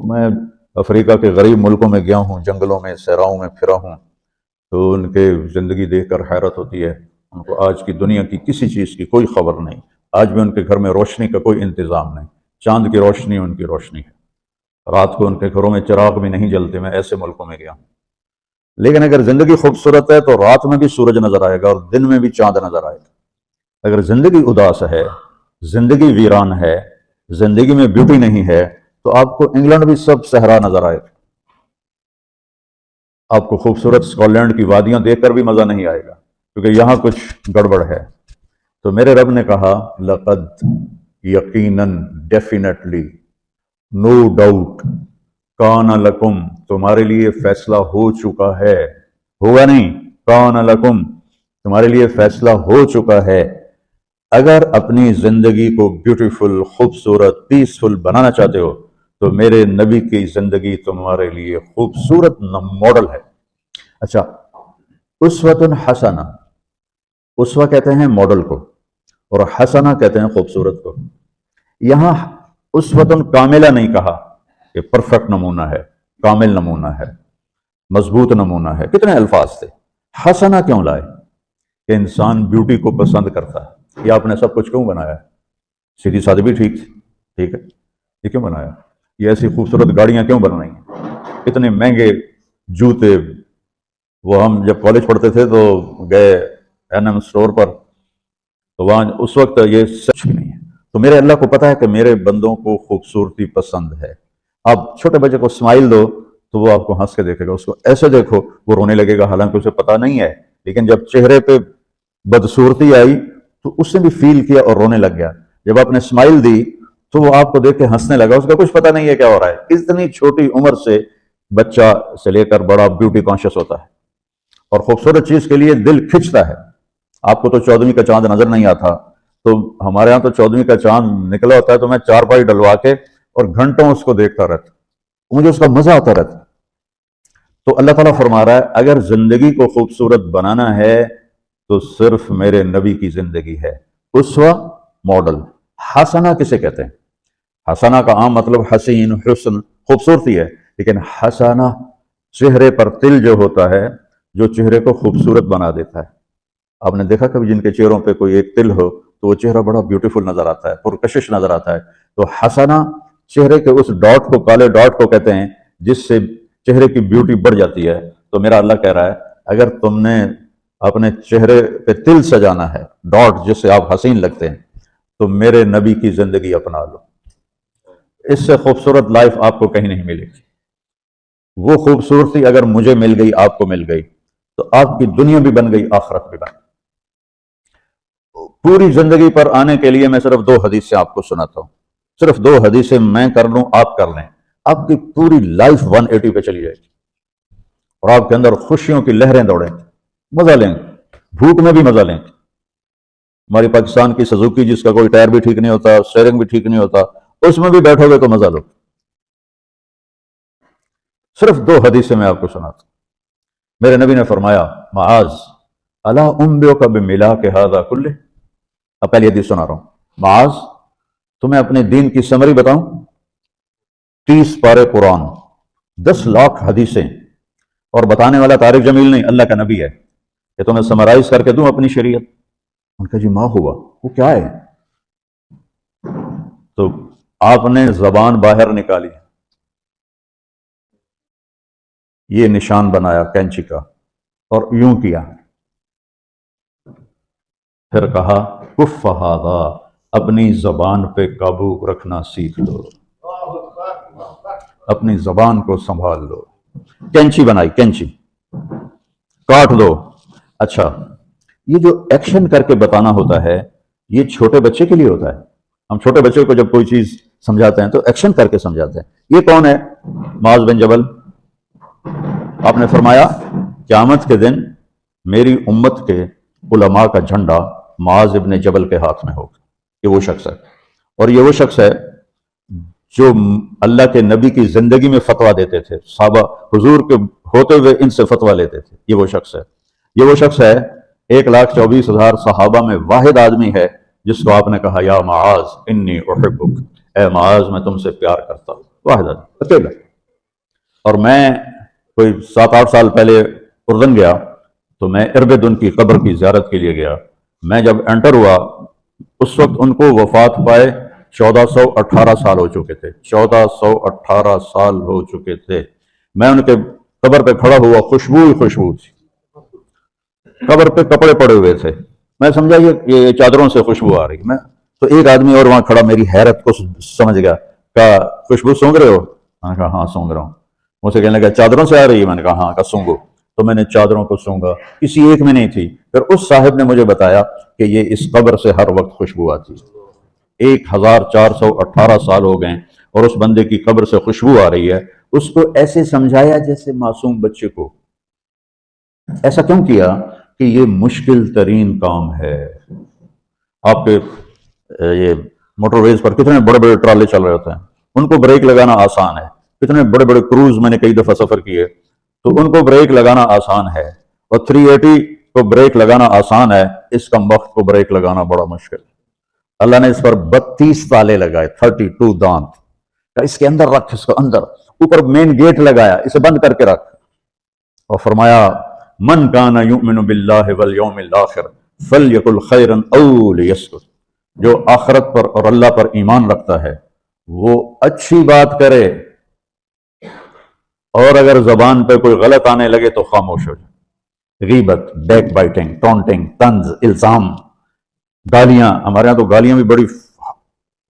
میں افریقہ کے غریب ملکوں میں گیا ہوں، جنگلوں میں صحراؤں میں پھرا ہوں، تو ان کے زندگی دیکھ کر حیرت ہوتی ہے۔ ان کو آج کی دنیا کی کسی چیز کی کوئی خبر نہیں، آج بھی ان کے گھر میں روشنی کا کوئی انتظام نہیں، چاند کی روشنی ان کی روشنی ہے، رات کو ان کے گھروں میں چراغ بھی نہیں جلتے۔ میں ایسے ملکوں میں گیا ہوں۔ لیکن اگر زندگی خوبصورت ہے تو رات میں بھی سورج نظر آئے گا اور دن میں بھی چاند نظر آئے گا۔ اگر زندگی اداس ہے، زندگی ویران ہے، زندگی میں بیوٹی نہیں ہے، تو آپ کو انگلینڈ بھی سب صحرا نظر آئے گا، آپ کو خوبصورت اسکاٹ لینڈ کی وادیاں دیکھ کر بھی مزہ نہیں آئے گا، کیونکہ یہاں کچھ گڑبڑ ہے۔ تو میرے رب نے کہا لقد، یقیناً، ڈیفینیٹلی، نو ڈاؤٹ، کان لکم، تمہارے لیے فیصلہ ہو چکا ہے، ہوگا نہیں، کان لکم، تمہارے لیے فیصلہ ہو چکا ہے۔ اگر اپنی زندگی کو بیوٹیفل، خوبصورت، پیسفل بنانا چاہتے ہو تو میرے نبی کی زندگی تمہارے لیے خوبصورت ماڈل ہے۔ اچھا، اسوۃ حسنہ، اسوہ کہتے ہیں ماڈل کو اور حسنہ کہتے ہیں خوبصورت کو۔ یہاں اسوۃ کاملہ نہیں کہا کہ پرفیکٹ نمونہ ہے، کامل نمونہ ہے، مضبوط نمونہ ہے، کتنے الفاظ تھے۔ حسنہ کیوں لائے؟ کہ انسان بیوٹی کو پسند کرتا ہے۔ یہ آپ نے سب کچھ کیوں بنایا ہے؟ سیدھی سادی بھی ٹھیک ہے، یہ کیوں بنایا؟ یہ ایسی خوبصورت گاڑیاں کیوں بن رہی ہیں؟ اتنے مہنگے جوتے، وہ ہم جب کالج پڑھتے تھے تو گئے این ایم اسٹور پر، تو وہاں اس وقت یہ سچ بھی نہیں ہے۔ تو میرے اللہ کو پتا ہے کہ میرے بندوں کو خوبصورتی پسند ہے۔ آپ چھوٹے بچے کو اسمائل دو تو وہ آپ کو ہنس کے دیکھے گا، اس کو ایسے دیکھو وہ رونے لگے گا، حالانکہ اسے پتا نہیں ہے، لیکن جب چہرے پہ بدصورتی آئی تو اس نے بھی فیل کیا اور رونے لگ گیا۔ جب آپ نے اسمائل دی تو وہ آپ کو دیکھ کے ہنسنے لگا، اس کا کچھ پتا نہیں ہے کیا ہو رہا ہے۔ اتنی چھوٹی عمر سے بچہ سے لے کر بڑا بیوٹی کانشیس ہوتا ہے اور خوبصورت چیز کے لیے دل کھنچتا ہے۔ آپ کو تو 14ویں کا چاند نظر نہیں آتا، تو ہمارے ہاں تو 14ویں کا چاند نکلا ہوتا ہے تو میں چارپائی ڈلوا کے اور گھنٹوں اس کو دیکھتا رہتا، مجھے اس کا مزہ آتا رہتا۔ تو اللہ تعالیٰ فرما رہا ہے اگر زندگی کو خوبصورت بنانا ہے تو صرف میرے نبی کی زندگی ہے، اسوہ، ماڈل۔ حسنہ کسے کہتے ہیں؟ حسنہ کا عام مطلب حسین، حسن، خوبصورتی ہے، لیکن حسنہ چہرے پر تل جو ہوتا ہے، جو چہرے کو خوبصورت بنا دیتا ہے۔ آپ نے دیکھا کبھی جن کے چہروں پہ کوئی ایک تل ہو تو وہ چہرہ بڑا بیوٹیفل نظر آتا ہے، پرکشش نظر آتا ہے۔ تو حسنہ چہرے کے اس ڈاٹ کو، کالے ڈاٹ کو کہتے ہیں جس سے چہرے کی بیوٹی بڑھ جاتی ہے۔ تو میرا اللہ کہہ رہا ہے اگر تم نے اپنے چہرے پہ تل سجانا ہے، ڈاٹ جس سے آپ حسین لگتے ہیں، تو میرے نبی کی زندگی اپنا لو۔ اس سے خوبصورت لائف آپ کو کہیں نہیں ملے گی۔ وہ خوبصورتی اگر مجھے مل گئی، آپ کو مل گئی، تو آپ کی دنیا بھی بن گئی، آخرت بھی بن گئی۔ پوری زندگی پر آنے کے لیے میں صرف 2 حدیثیں آپ کو سناتا ہوں، صرف 2 حدیثیں میں کر لوں، آپ کر لیں، آپ کی پوری لائف 180 پہ چلی جائے گی اور آپ کے اندر خوشیوں کی لہریں دوڑیں گی، مزہ لیں گے، بھوک میں بھی مزہ لیں گے۔ ہماری پاکستان کی سزوکی جس کا کوئی ٹائر بھی ٹھیک نہیں ہوتا، اسٹیئرنگ بھی ٹھیک نہیں ہوتا، اس میں بھی بیٹھو گے تو مزہ لو۔ صرف 2 حدیثیں میں آپ کو سناتا ہوں۔ میرے نبی نے فرمایا معاذ الا انبئک بملاک ھذا کلہ، اب پہلی حدیث سنا رہا ہوں۔ معاذ، تمہیں اپنے دین کی سمری بتاؤں؟ 30 پارے قرآن، 10 لاکھ حدیثیں، اور بتانے والا طارق جمیل نہیں، اللہ کا نبی ہے، کہ تمہیں سمرائز کر کے دوں اپنی شریعت؟ ان کا جی ماں ہوا، وہ کیا ہے؟ تو آپ نے زبان باہر نکالی، یہ نشان بنایا کینچی کا اور یوں کیا، پھر کہا کف ھذا، اپنی زبان پہ قابو رکھنا سیکھ لو، اپنی زبان کو سنبھال لو۔ کینچی بنائی، کینچی، کاٹ دو۔ اچھا، یہ جو ایکشن کر کے بتانا ہوتا ہے یہ چھوٹے بچے کے لیے ہوتا ہے۔ ہم چھوٹے بچے کو جب کوئی چیز سمجھاتے ہیں تو ایکشن کر کے سمجھاتے ہیں۔ یہ کون ہے؟ معاذ بن جبل۔ آپ نے فرمایا قیامت کے دن میری امت کے علماء کا جھنڈا معاذ بن جبل کے ہاتھ میں ہوگا۔ یہ وہ شخص ہے، اور یہ وہ شخص ہے جو اللہ کے نبی کی زندگی میں فتویٰ دیتے تھے، صحابہ حضور کے ہوتے ہوئے ان سے فتویٰ لیتے تھے۔ یہ وہ شخص ہے، یہ وہ شخص ہے 1,24,000 صحابہ میں واحد آدمی ہے جس کو آپ نے کہا یا معاذ انی احبک، اے معاذ میں تم سے پیار کرتا ہوں۔ واحد آدمی اکیلا. اور میں کوئی 7-8 سال پہلے اردن گیا تو میں اربد ان کی قبر کی زیارت کے لیے گیا. میں جب انٹر ہوا اس وقت ان کو وفات پائے 1418 سال ہو چکے تھے. 1418 سال ہو چکے تھے. میں ان کے قبر پہ کھڑا ہوا، خوشبو ہی خوشبو تھی. قبر پہ کپڑے پڑے ہوئے تھے. میں سمجھا یہ چادروں سے خوشبو آ رہی. میں تو ایک آدمی اور وہاں کھڑا میری حیرت کو سمجھ گیا. کہا خوشبو سونگ رہے ہو؟ میں نے کہا ہاں سونگ رہا ہوں. مجھ سے کہنے لگا چادروں سے آ رہی ہے؟ میں نے کہا ہاں. کہا سونگو. تو میں نے چادروں کو سونگا. کسی ایک میں نہیں تھی. پھر اس صاحب نے مجھے بتایا کہ یہ اس قبر سے ہر وقت خوشبو آتی. 1418 سال ہو گئے اور اس بندے کی قبر سے خوشبو آ رہی ہے. اس کو ایسے سمجھایا جیسے معصوم بچے کو. ایسا کیوں کیا؟ کہ یہ مشکل ترین کام ہے. آپ کے یہ موٹر ویز پر کتنے بڑے بڑے ٹرالے چل رہے ہوتے ہیں، ان کو بریک لگانا آسان ہے. کتنے بڑے بڑے کروز میں نے کئی دفعہ سفر کیے تو ان کو بریک لگانا آسان ہے. اور 380 کو بریک لگانا آسان ہے، اس کا وقت کو بریک لگانا بڑا مشکل. اللہ نے اس پر 32 تالے لگائے، 32 دانت. اس کے اندر رکھ، اس کو اندر. اوپر مین گیٹ لگایا، اسے بند کر کے رکھ. اور فرمایا من کان یؤمن باللہ والیوم الاخر فلیقل خیرا او لیسکت. جو آخرت پر اور اللہ پر ایمان رکھتا ہے وہ اچھی بات کرے، اور اگر زبان پہ کوئی غلط آنے لگے تو خاموش ہو جائے. غیبت، بیک بائٹنگ، ٹونٹنگ، طنز، الزام، گالیاں. ہمارے یہاں تو گالیاں بھی بڑی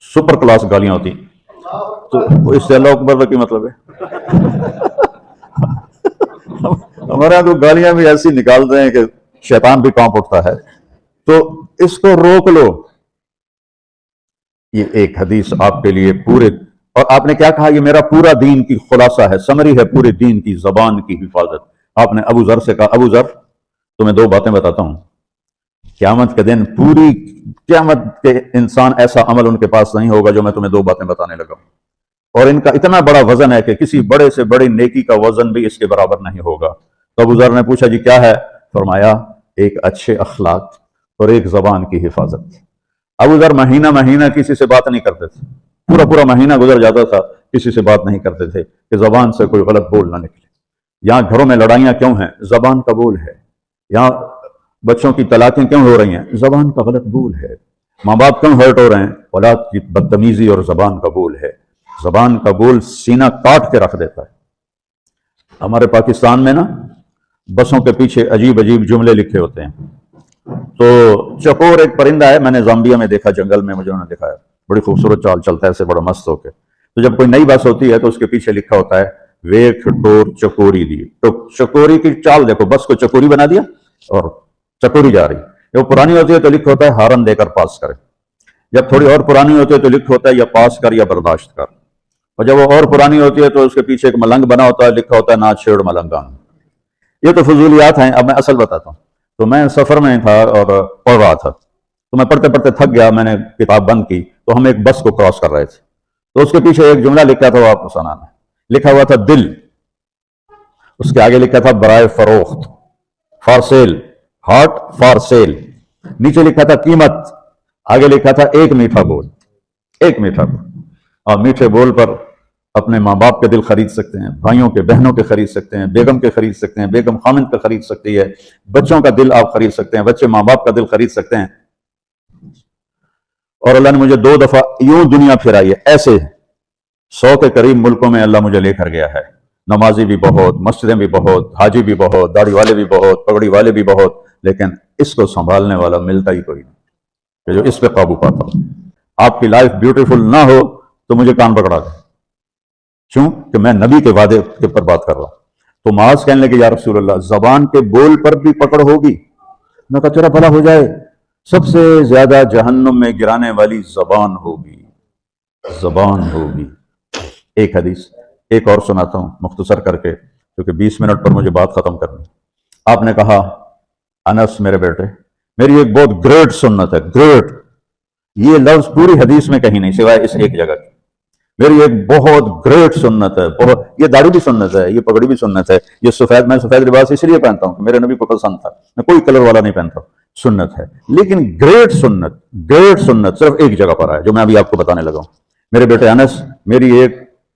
سپر کلاس گالیاں ہوتی. تو اس سے اللہ اکبر کا مطلب ہے ہمارے یہاں تو گالیاں بھی ایسی نکالتے ہیں کہ شیطان بھی کانپ اٹھتا ہے. تو اس کو روک لو. یہ ایک حدیث آپ کے لیے پورے، اور آپ نے کیا کہا؟ یہ میرا پورا دین کی خلاصہ ہے، سمری ہے پورے دین کی. زبان کی حفاظت. آپ نے ابو ذر سے کہا ابو ذر تمہیں 2 باتیں بتاتا ہوں. قیامت کے دن پوری قیامت کے انسان ایسا عمل ان کے پاس نہیں ہوگا جو میں تمہیں 2 باتیں بتانے لگا ہوں. اور ان کا اتنا بڑا وزن ہے کہ کسی بڑے سے بڑی نیکی کا وزن بھی اس کے برابر نہیں ہوگا. تو ابو ذر نے پوچھا جی کیا ہے؟ فرمایا ایک اچھے اخلاق اور ایک زبان کی حفاظت. ابو ذر مہینہ کسی سے بات نہیں کرتے تھے. پورا مہینہ گزر جاتا تھا کسی سے بات نہیں کرتے تھے کہ زبان سے کوئی غلط بول نہ نکلے. یہاں گھروں میں لڑائیاں کیوں ہیں؟ زبان کا بول ہے. یہاں بچوں کی طلاقیں کیوں ہو رہی ہیں؟ زبان کا غلط بول ہے. ماں باپ کیوں ہرٹ ہو رہے ہیں؟ اولاد کی بدتمیزی اور زبان کا بول ہے. زبان کا بول سینہ کاٹ کے رکھ دیتا ہے. ہمارے پاکستان میں نا بسوں کے پیچھے عجیب جملے لکھے ہوتے ہیں. تو چکور ایک پرندہ ہے، میں نے زامبیا میں دیکھا، جنگل میں مجھے انہوں نے دکھایا. بڑی خوبصورت چال چلتا ہے ایسے بڑا مست ہو کے. تو جب کوئی نئی بس ہوتی ہے تو اس کے پیچھے لکھا ہوتا ہے ویک ٹور چکوری دی. تو چکوری کی چال دیکھو، بس کو چکوری بنا دیا اور چکوری جا رہی. جب پرانی ہوتی ہے تو لکھا ہوتا ہے ہارن دے کر پاس کرے. جب تھوڑی اور پرانی ہوتی ہے تو لکھا ہوتا ہے یا پاس کر یا برداشت کر. اور جب وہ اور پرانی ہوتی ہے تو اس کے پیچھے ایک ملنگ بنا ہوتا ہے، لکھا ہوتا ہے نہ چھیڑ ملنگان. یہ تو فضولیات ہیں. اب میں اصل بتاتا ہوں. تو میں سفر میں تھا اور پڑھ رہا تھا، تو میں پڑھتے پڑھتے تھک گیا. میں نے کتاب بند کی تو ہم ایک بس کو کراس کر رہے تھے. تو اس کے پیچھے ایک جملہ لکھا تھا، وہ آپ کو سنانا ہے. لکھا ہوا تھا دل، اس کے آگے لکھا تھا برائے فروخت، for sale, heart for sale. نیچے لکھا تھا قیمت، آگے لکھا تھا ایک میٹھا بول. ایک میٹھا بول. اور میٹھے بول پر اپنے ماں باپ کے دل خرید سکتے ہیں، بھائیوں کے بہنوں کے خرید سکتے ہیں، بیگم کے خرید سکتے ہیں، بیگم خامند کا خرید سکتی ہے، بچوں کا دل آپ خرید سکتے ہیں، بچے ماں باپ کا دل خرید سکتے ہیں. اور اللہ نے مجھے 2 دفعہ یوں دنیا پھرائی ہے. ایسے 100 کے قریب ملکوں میں اللہ مجھے لے کر گیا ہے. نمازی بھی بہت، مسجدیں بھی بہت، حاجی بھی بہت، داڑھی والے بھی بہت، پگڑی والے بھی بہت، لیکن اس کو سنبھالنے والا ملتا ہی کوئی نہیں کہ جو اس پہ قابو پاتا ہو. آپ کی لائف بیوٹیفل نہ ہو تو مجھے کان پکڑا دے. کیوں کہ میں نبی کے وعدے کے پر بات کر رہا ہوں. تو معاذ کہنے لگے یا رسول اللہ زبان کے بول پر بھی پکڑ ہوگی؟ میں کہا تیرا بھلا ہو جائے، سب سے زیادہ جہنم میں گرانے والی زبان ہوگی. زبان ہوگی. ایک حدیث ایک اور سناتا ہوں مختصر کر کے، کیونکہ 20 منٹ پر مجھے بات ختم کرنی. آپ نے کہا انس میرے بیٹے، میری ایک بہت گریٹ سنت ہے. گریٹ یہ لفظ پوری حدیث میں کہیں نہیں سوائے اس ایک جگہ کی. میری ایک بہت گریٹ سنت ہے. بہت. یہ داڑھی بھی سنت ہے، یہ پگڑی بھی سنت ہے، یہ سفید، میں سفید لباس اس لیے پہنتا ہوں کہ میرے نبی کو پسند تھا. میں کوئی کلر والا نہیں پہنتا. سنت ہے، لیکن گریٹ سنت، گریٹ سنت صرف ایک جگہ پر ہے جو میں ابھی آپ کو بتانے لگا ہوں. میرے بیٹے انس، میری ایک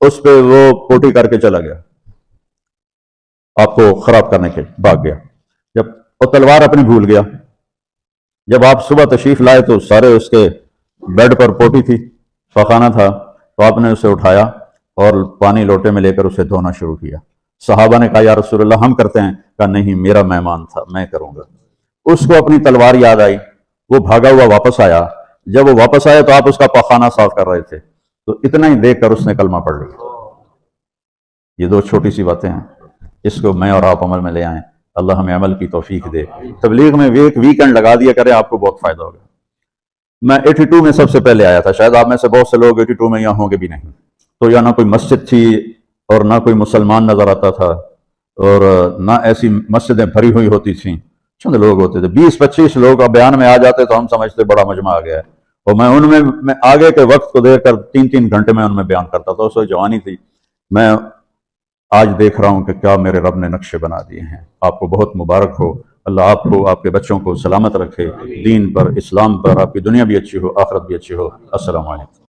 اس پہ وہ پوٹی کر کے چلا گیا، آپ کو خراب کرنے کے بھاگ گیا، جب وہ تلوار اپنی بھول گیا، جب آپ صبح تشریف لائے تو سارے اس کے بیڈ پر پوٹی تھی، پخانہ تھا، تو آپ نے اسے اٹھایا اور پانی لوٹے میں لے کر اسے دھونا شروع کیا۔ صحابہ نے کہا یا رسول اللہ ہم کرتے ہیں، کہا نہیں میرا مہمان تھا میں کروں گا۔ اس کو اپنی تلوار یاد آئی، وہ بھاگا ہوا واپس آیا، جب وہ واپس آیا تو آپ اس کا پخانہ صاف کر رہے تھے، تو اتنا ہی دیکھ کر اس نے کلمہ پڑھ لیا۔ یہ دو چھوٹی سی باتیں ہیں، اس کو میں اور آپ عمل میں لے آئیں، اللہ ہمیں عمل کی توفیق دے۔ تبلیغ میں ایک ویکنڈ لگا دیا کریں، آپ کو بہت فائدہ ہوگا۔ میں 82 میں سب سے پہلے آیا تھا، شاید آپ میں سے بہت سے لوگ 82 میں یہاں ہوں گے بھی نہیں، تو یہاں نہ کوئی مسجد تھی اور نہ کوئی مسلمان نظر آتا تھا، اور نہ ایسی مسجدیں بھری ہوئی ہوتی تھیں، چند لوگ ہوتے تھے، 20-25 لوگ بیان میں آ جاتے تو ہم سمجھتے بڑا مجمع آ گیا ہے، اور میں ان میں آگے کے وقت کو دیکھ کر 3-3 گھنٹے میں ان میں بیان کرتا تھا۔ اس وقت جوانی تھی۔ میں آج دیکھ رہا ہوں کہ کیا میرے رب نے نقشے بنا دیے ہیں۔ آپ کو بہت مبارک ہو، اللہ آپ کو آپ کے بچوں کو سلامت رکھے، دین پر اسلام پر، آپ کی دنیا بھی اچھی ہو آخرت بھی اچھی ہو۔ السلام علیکم۔